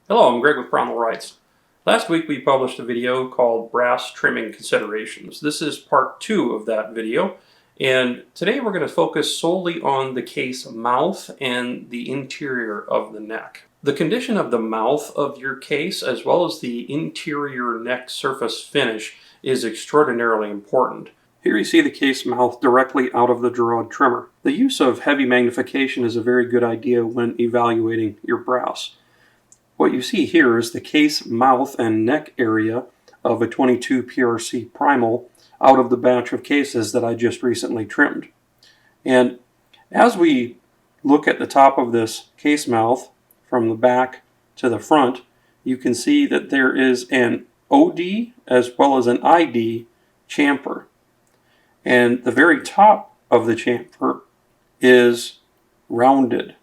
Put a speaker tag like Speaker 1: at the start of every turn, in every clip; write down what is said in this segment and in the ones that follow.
Speaker 1: Hello, I'm Greg with Brownell Wrights. Last week we published a video called Brass Trimming Considerations. This is part 2 of that video, and today we're going to focus solely on the case mouth and the interior of the neck. The condition of the mouth of your case as well as the interior neck surface finish is extraordinarily important. Here you see the case mouth directly out of the Gerard trimmer. The use of heavy magnification is a very good idea when evaluating your brass. What you see here is the case mouth and neck area of a 22 PRC Primal out of the batch of cases that I just recently trimmed. And as we look at the top of this case mouth from the back to the front, you can see that there is an OD as well as an ID chamfer. And the very top of the chamfer is rounded,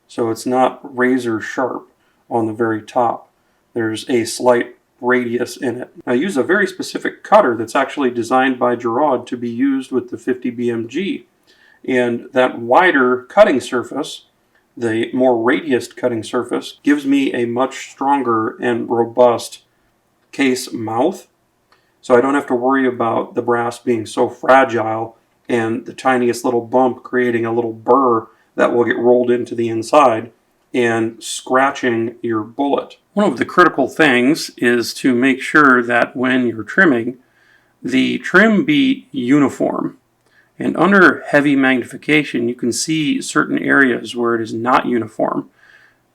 Speaker 1: so it's not razor sharp on the very top. There's a slight radius in it. I use a very specific cutter that's actually designed by Gerard to be used with the 50 BMG. And that wider cutting surface, the more radiused cutting surface, gives me a much stronger and robust case mouth. So I don't have to worry about the brass being so fragile and the tiniest little bump creating a little burr that will get rolled into the inside and scratching your bullet. One of the critical things is to make sure that when you're trimming, the trim be uniform. And under heavy magnification, you can see certain areas where it is not uniform.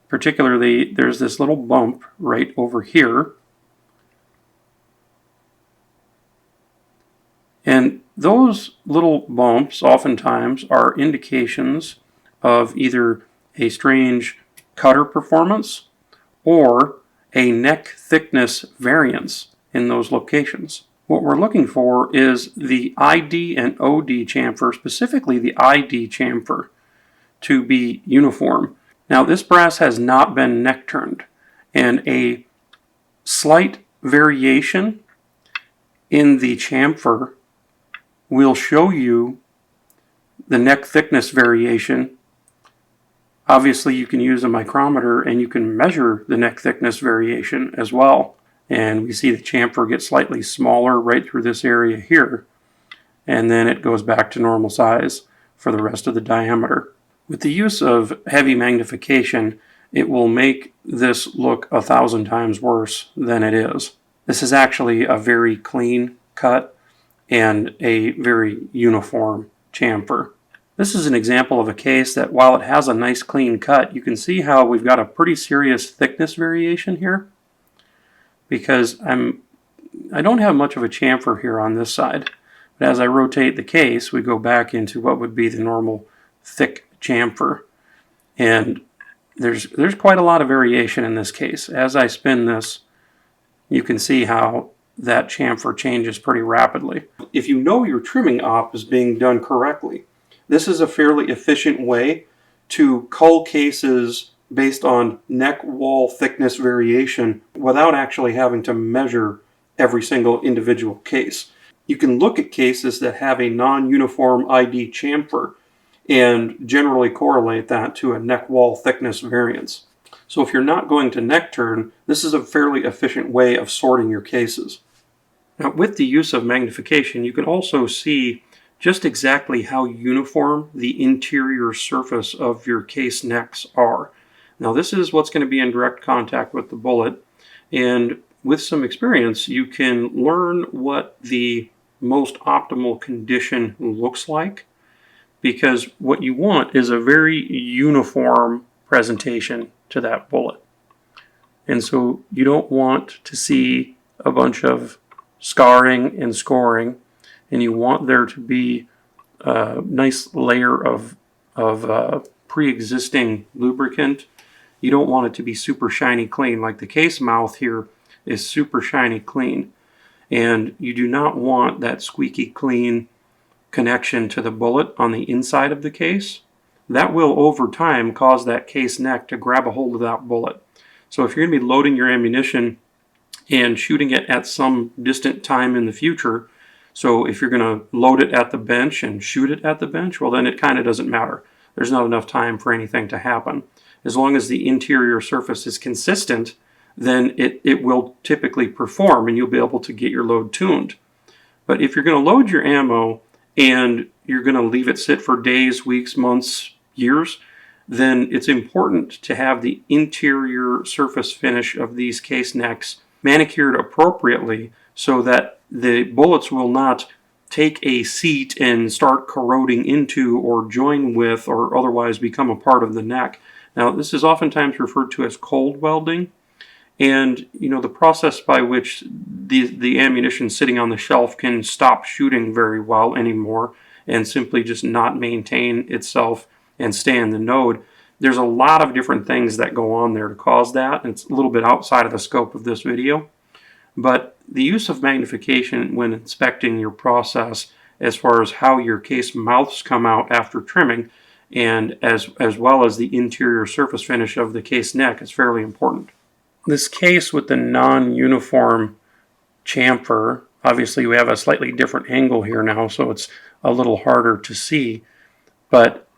Speaker 1: Particularly, there's this little bump right over here. And those little bumps oftentimes are indications of either a strange cutter performance or a neck thickness variance in those locations. What we're looking for is the ID and OD chamfer, specifically the ID chamfer, to be uniform. Now this brass has not been neck turned, and a slight variation in the chamfer will show you the neck thickness variation. Obviously, you can use a micrometer and you can measure the neck thickness variation as well. And we see the chamfer get slightly smaller right through this area here. And then it goes back to normal size for the rest of the diameter. With the use of heavy magnification, it will make this look 1,000 times worse than it is. This is actually a very clean cut and a very uniform chamfer. This is an example of a case that while it has a nice clean cut, you can see how we've got a pretty serious thickness variation here, because I don't have much of a chamfer here on this side. But as I rotate the case, we go back into what would be the normal thick chamfer. And there's quite a lot of variation in this case. As I spin this, you can see how that chamfer changes pretty rapidly. If you know your trimming op is being done correctly, this is a fairly efficient way to cull cases based on neck wall thickness variation without actually having to measure every single individual case. You can look at cases that have a non-uniform ID chamfer and generally correlate that to a neck wall thickness variance. So if you're not going to neck turn, this is a fairly efficient way of sorting your cases. Now, with the use of magnification, you can also see just exactly how uniform the interior surface of your case necks are. Now this is what's going to be in direct contact with the bullet, and with some experience you can learn what the most optimal condition looks like, because what you want is a very uniform presentation to that bullet. And so you don't want to see a bunch of scarring and scoring, and you want there to be a nice layer of pre-existing lubricant. You don't want it to be super shiny clean. Like the case mouth here is super shiny clean. And you do not want that squeaky clean connection to the bullet on the inside of the case. That will over time cause that case neck to grab a hold of that bullet. So if you're going to be loading your ammunition and shooting it at some distant time in the future, so if you're going to load it at the bench and shoot it at the bench, well then it kind of doesn't matter. There's not enough time for anything to happen. As long as the interior surface is consistent then it will typically perform and you'll be able to get your load tuned. But if you're going to load your ammo and you're going to leave it sit for days, weeks, months, years, then it's important to have the interior surface finish of these case necks manicured appropriately so that the bullets will not take a seat and start corroding into or join with or otherwise become a part of the neck. Now, this is oftentimes referred to as cold welding. And, the process by which the ammunition sitting on the shelf can stop shooting very well anymore and simply just not maintain itself and stay in the node. There's a lot of different things that go on there to cause that. And it's a little bit outside of the scope of this video. But the use of magnification when inspecting your process as far as how your case mouths come out after trimming and as well as the interior surface finish of the case neck is fairly important. This case with the non-uniform chamfer, obviously we have a slightly different angle here now, so it's a little harder to see, but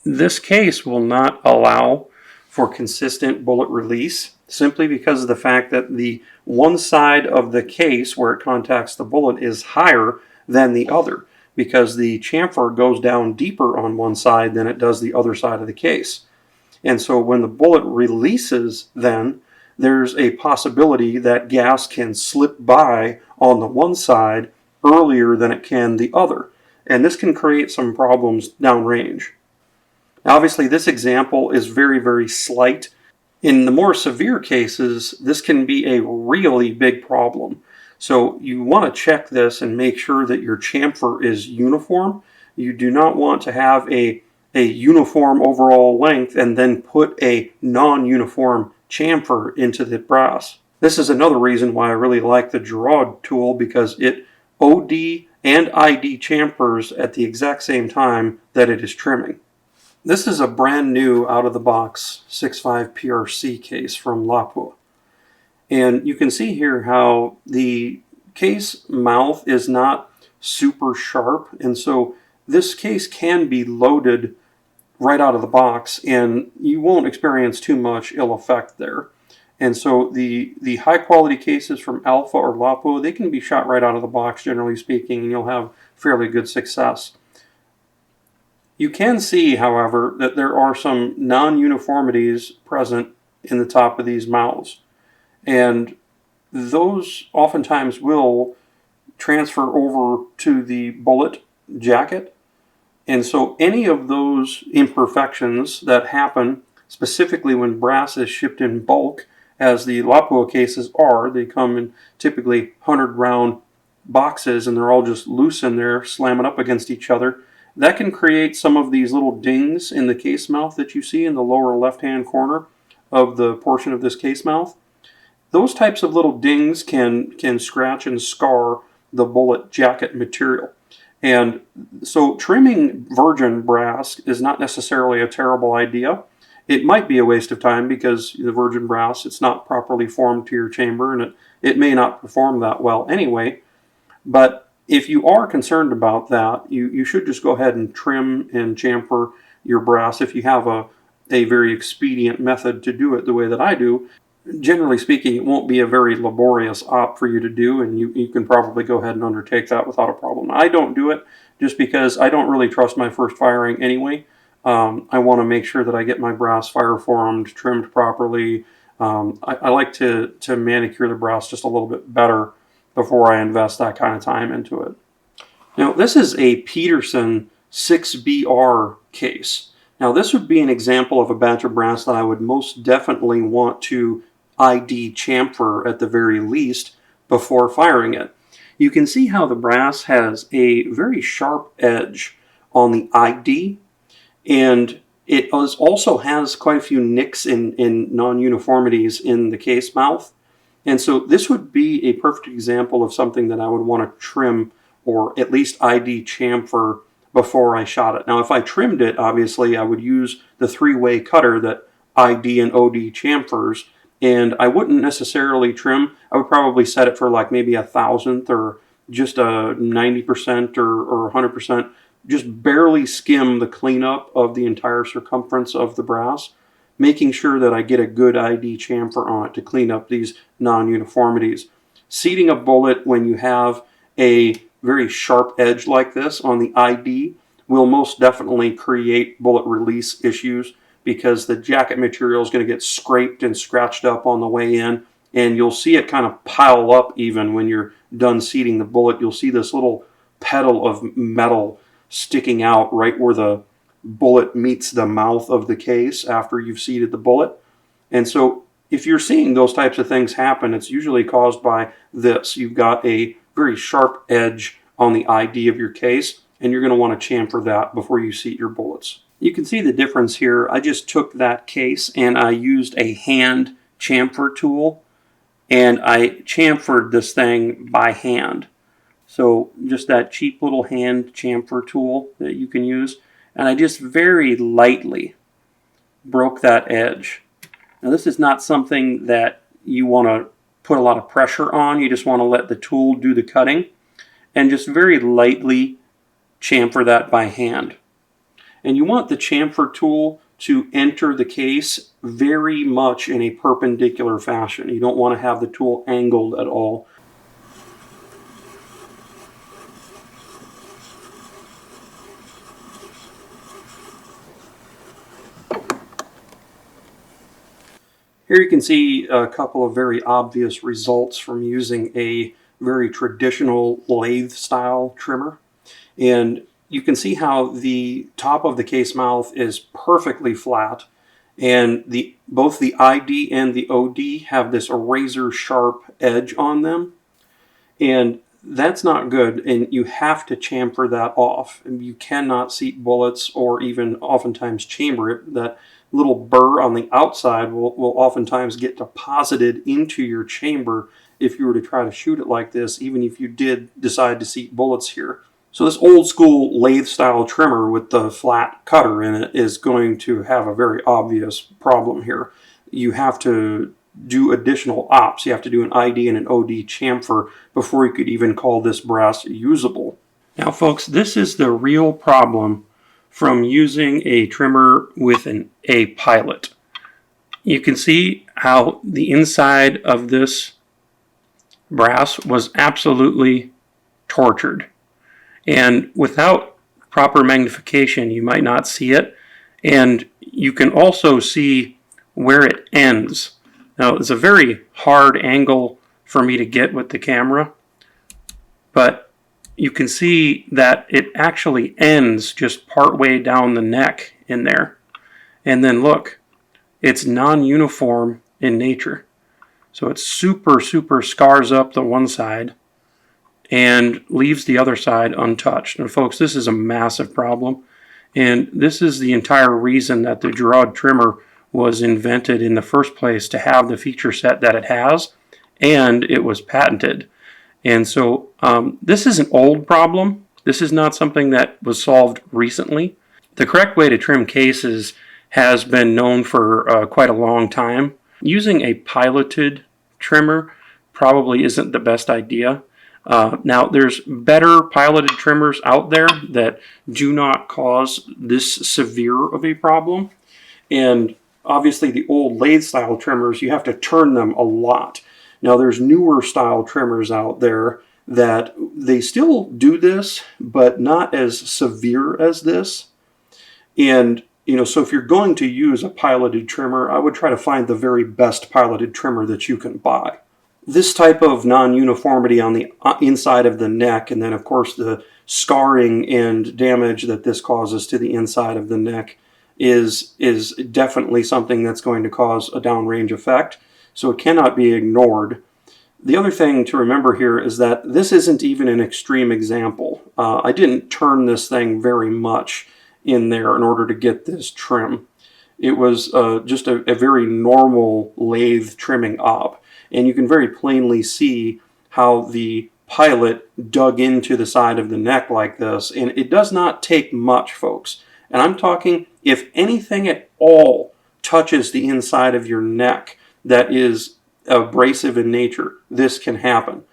Speaker 1: this case will not allow for consistent bullet release simply because of the fact that the one side of the case where it contacts the bullet is higher than the other because the chamfer goes down deeper on one side than it does the other side of the case. And so when the bullet releases, then there's a possibility that gas can slip by on the one side earlier than it can the other. And this can create some problems downrange. Now, obviously, this example is very, very slight. In the more severe cases, this can be a really big problem. So you want to check this and make sure that your chamfer is uniform. You do not want to have a uniform overall length and then put a non-uniform chamfer into the brass. This is another reason why I really like the Giraud tool because it OD and ID chamfers at the exact same time that it is trimming. This is a brand new out-of-the-box 6.5 PRC case from Lapua. And you can see here how the case mouth is not super sharp, and so this case can be loaded right out of the box and you won't experience too much ill effect there. And so the high quality cases from Alpha or Lapua, they can be shot right out of the box generally speaking, and you'll have fairly good success. You can see, however, that there are some non-uniformities present in the top of these mouths. And those oftentimes will transfer over to the bullet jacket. And so any of those imperfections that happen, specifically when brass is shipped in bulk, as the Lapua cases are, they come in typically 100-round boxes and they're all just loose in there, slamming up against each other. That can create some of these little dings in the case mouth that you see in the lower left-hand corner of the portion of this case mouth. Those types of little dings can scratch and scar the bullet jacket material. And so trimming virgin brass is not necessarily a terrible idea. It might be a waste of time because the virgin brass, it's not properly formed to your chamber and it may not perform that well anyway. But if you are concerned about that, you should just go ahead and trim and chamfer your brass if you have a very expedient method to do it the way that I do. Generally speaking, it won't be a very laborious op for you to do, and you can probably go ahead and undertake that without a problem. I don't do it just because I don't really trust my first firing anyway. I want to make sure that I get my brass fire formed, trimmed properly. I like to manicure the brass just a little bit better before I invest that kind of time into it. Now, this is a Peterson 6BR case. Now, this would be an example of a batch of brass that I would most definitely want to ID chamfer at the very least before firing it. You can see how the brass has a very sharp edge on the ID, and it also has quite a few nicks in non-uniformities in the case mouth. And so this would be a perfect example of something that I would want to trim or at least ID chamfer before I shot it. Now, if I trimmed it, obviously I would use the three-way cutter that ID and OD chamfers, and I wouldn't necessarily trim. I would probably set it for like maybe 1,000th or just a 90% or 100%, just barely skim the cleanup of the entire circumference of the brass. making sure that I get a good ID chamfer on it to clean up these non-uniformities. Seating a bullet when you have a very sharp edge like this on the ID will most definitely create bullet release issues, because the jacket material is going to get scraped and scratched up on the way in, and you'll see it kind of pile up even when you're done seating the bullet. You'll see this little petal of metal sticking out right where the bullet meets the mouth of the case after you've seated the bullet. And so if you're seeing those types of things happen, it's usually caused by this. You've got a very sharp edge on the ID of your case, and you're going to want to chamfer that before you seat your bullets. You can see the difference here. I just took that case and I used a hand chamfer tool, and I chamfered this thing by hand. So just that cheap little hand chamfer tool that you can use, and I just very lightly broke that edge. Now this is not something that you want to put a lot of pressure on. You just want to let the tool do the cutting, and just very lightly chamfer that by hand. And you want the chamfer tool to enter the case very much in a perpendicular fashion. You don't want to have the tool angled at all. Here you can see a couple of very obvious results from using a very traditional lathe style trimmer. And you can see how the top of the case mouth is perfectly flat, and both the ID and the OD have this razor sharp edge on them, and that's not good, and you have to chamfer that off. You cannot seat bullets or even oftentimes chamber it. That little burr on the outside will oftentimes get deposited into your chamber if you were to try to shoot it like this, even if you did decide to seat bullets here. So this old school lathe style trimmer with the flat cutter in it is going to have a very obvious problem here. You have to do additional ops. You have to do an ID and an OD chamfer before you could even call this brass usable. Now folks, this is the real problem from using a trimmer with a pilot. You can see how the inside of this brass was absolutely tortured. And without proper magnification, you might not see it. And you can also see where it ends. Now, it's a very hard angle for me to get with the camera, but you can see that it actually ends just part way down the neck in there. And then look, it's non-uniform in nature. So it super scars up the one side and leaves the other side untouched. And folks, this is a massive problem, and this is the entire reason that the Girard trimmer was invented in the first place, to have the feature set that it has, and it was patented. And so this is an old problem. This is not something that was solved recently. The correct way to trim cases has been known for quite a long time. Using a piloted trimmer probably isn't the best idea. Now, there's better piloted trimmers out there that do not cause this severe of a problem. And obviously the old lathe style trimmers, you have to turn them a lot. Now, there's newer style trimmers out there that they still do this, but not as severe as this. And, so if you're going to use a piloted trimmer, I would try to find the very best piloted trimmer that you can buy. This type of non-uniformity on the inside of the neck, and then of course the scarring and damage that this causes to the inside of the neck, is definitely something that's going to cause a downrange effect. So it cannot be ignored. The other thing to remember here is that this isn't even an extreme example. I didn't turn this thing very much in there in order to get this trim. It was just a very normal lathe trimming op. And you can very plainly see how the pilot dug into the side of the neck like this. And it does not take much, folks. And I'm talking, if anything at all touches the inside of your neck that is abrasive in nature, this can happen.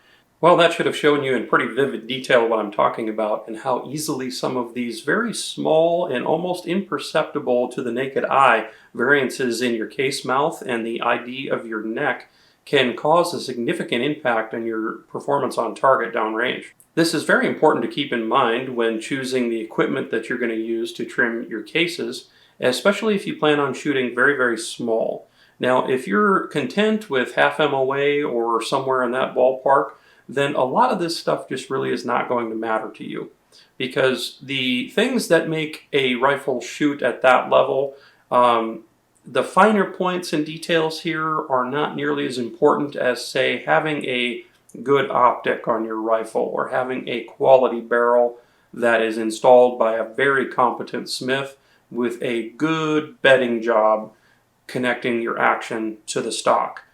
Speaker 1: Well, that should have shown you in pretty vivid detail what I'm talking about and how easily some of these very small and almost imperceptible to the naked eye variances in your case mouth and the ID of your neck can cause a significant impact on your performance on target downrange. This is very important to keep in mind when choosing the equipment that you're going to use to trim your cases, especially if you plan on shooting very, very small. Now, if you're content with half MOA or somewhere in that ballpark, then a lot of this stuff just really is not going to matter to you. Because the things that make a rifle shoot at that level, the finer points and details here are not nearly as important as, say, having a good optic on your rifle or having a quality barrel that is installed by a very competent smith with a good bedding job connecting your action to the stock.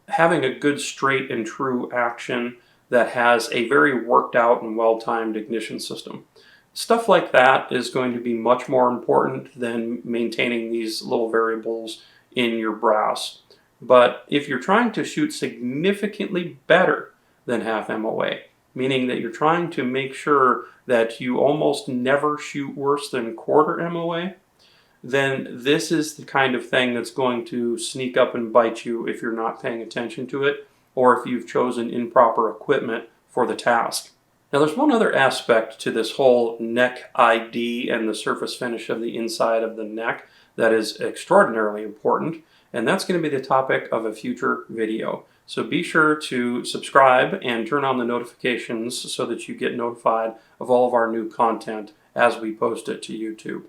Speaker 1: Having a good straight and true action that has a very worked out and well-timed ignition system. Stuff like that is going to be much more important than maintaining these little variables in your brass. But if you're trying to shoot significantly better than half MOA, meaning that you're trying to make sure that you almost never shoot worse than quarter MOA, then this is the kind of thing that's going to sneak up and bite you if you're not paying attention to it, or if you've chosen improper equipment for the task. Now there's one other aspect to this whole neck ID and the surface finish of the inside of the neck that is extraordinarily important, and that's going to be the topic of a future video. So be sure to subscribe and turn on the notifications so that you get notified of all of our new content as we post it to YouTube.